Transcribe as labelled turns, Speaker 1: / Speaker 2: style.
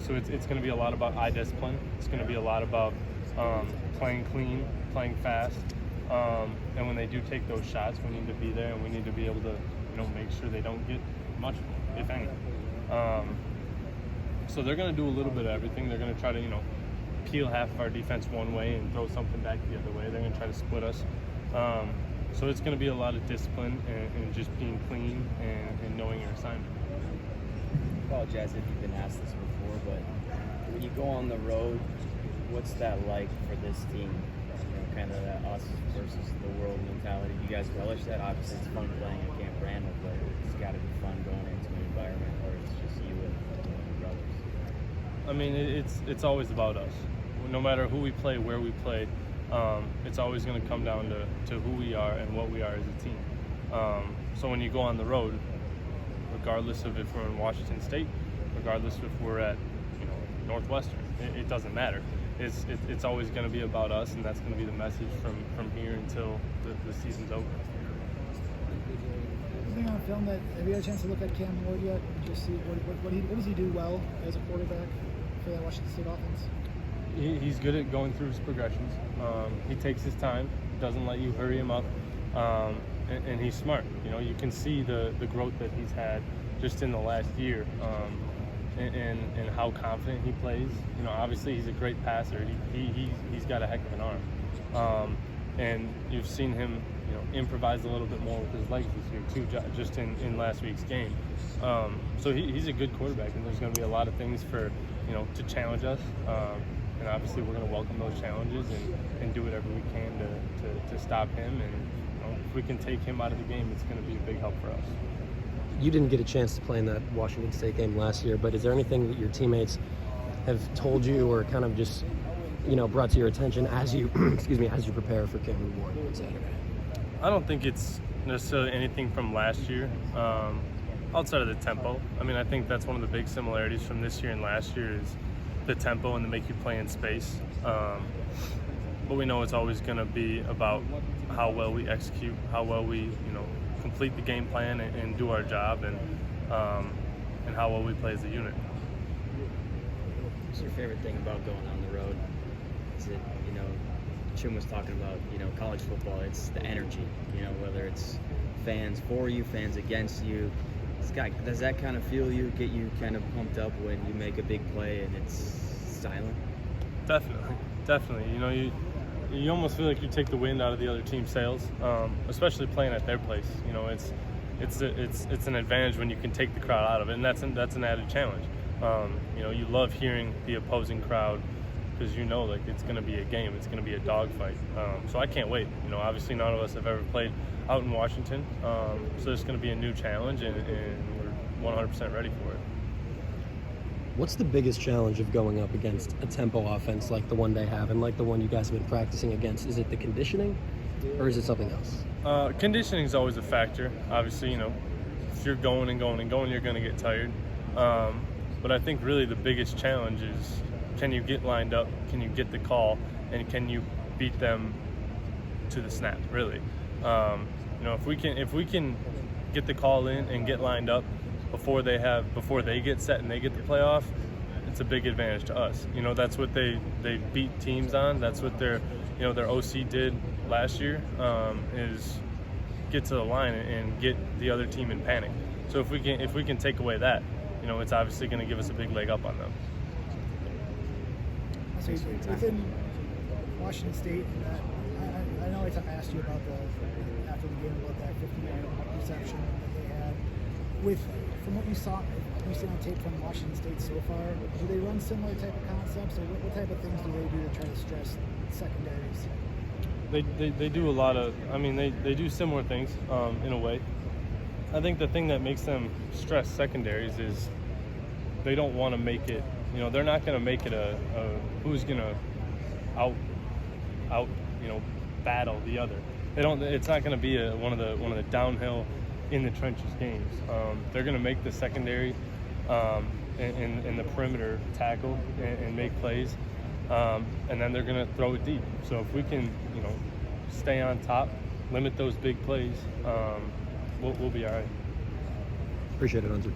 Speaker 1: So it's going to be a lot about eye discipline. It's going to be a lot about playing clean, playing fast. And when they do take those shots, we need to be there, and we need to be able to, make sure they don't get much, if any. So they're going to do a little bit of everything. They're going to try to, peel half of our defense one way and throw something back the other way. They're going to try to split us. So it's going to be a lot of discipline and just being clean and knowing your assignment.
Speaker 2: I apologize if you've been asked this before, but when you go on the road, what's that like for this team? Kind of that us versus the world mentality. You guys relish that? Obviously, it's fun playing at Camp Randall, but it's got to be fun going into an environment where it's just you and your brothers.
Speaker 1: I mean, it's always about us. No matter who we play, where we play, it's always going to come down to who we are and what we are as a team. So when you go on the road, regardless of if we're in Washington State, regardless if we're at Northwestern, it doesn't matter. It's always going to be about us, and that's going to be the message from here until the season's over.
Speaker 3: Anything on film that have you had a chance to look at Cam Ward yet? Just see what does he do well as a quarterback for that Washington State offense?
Speaker 1: He's good at going through his progressions. He takes his time, doesn't let you hurry him up, and he's smart. You can see the growth that he's had just in the last year. And how confident he plays. Obviously he's a great passer. He's got a heck of an arm. And you've seen him, improvise a little bit more with his legs this year too, just in last week's game. So he's a good quarterback, and there's going to be a lot of things to challenge us. And obviously we're going to welcome those challenges and do whatever we can to stop him. And if we can take him out of the game, it's going to be a big help for us.
Speaker 4: You didn't get a chance to play in that Washington State game last year, but is there anything that your teammates have told you or kind of just, brought to your attention as you, as you prepare for Cameron Ward on Saturday?
Speaker 1: I don't think it's necessarily anything from last year, outside of the tempo. I mean, I think that's one of the big similarities from this year and last year is the tempo and the make you play in space. But we know it's always going to be about how well we execute, how well we, complete the game plan and do our job, and how well we play as a unit.
Speaker 2: What's your favorite thing about going on the road? Is it, Chim was talking about, college football, it's the energy, whether it's fans for you, fans against you. Does that kind of get you kind of pumped up when you make a big play and it's silent?
Speaker 1: Definitely. You almost feel like you take the wind out of the other team's sails, especially playing at their place. It's an advantage when you can take the crowd out of it, and that's an added challenge. You love hearing the opposing crowd because like it's going to be a game, it's going to be a dogfight. So I can't wait. Obviously none of us have ever played out in Washington, so it's going to be a new challenge, and we're 100% ready for it.
Speaker 4: What's the biggest challenge of going up against a tempo offense like the one they have and like the one you guys have been practicing against? Is it the conditioning, or is it something else?
Speaker 1: Conditioning is always a factor. Obviously, if you're going and going and going, you're going to get tired. But I think really the biggest challenge is, can you get lined up? Can you get the call? And can you beat them to the snap, really? If we can get the call in and get lined up before they get set and they get the playoff, it's a big advantage to us. That's what they beat teams on. That's what their OC did last year, is get to the line and get the other team in panic. So if we can take away that, it's obviously going to give us a big leg up on them.
Speaker 3: So within Washington State, I know I asked you about after the game about that 50-yard reception that they had. From what you saw on tape from Washington State so far, do they run similar type of concepts, or what type of things do they do to try to stress secondaries?
Speaker 1: They do a lot of, they do similar things in a way. I think the thing that makes them stress secondaries is they don't want to make it, they're not going to make it a who's going to out battle the other. It's not going to be one of the downhill in the trenches games. They're going to make the secondary and the perimeter tackle and make plays, and then they're going to throw it deep. So if we can, stay on top, limit those big plays, we'll be all right.
Speaker 4: Appreciate it, Hunter.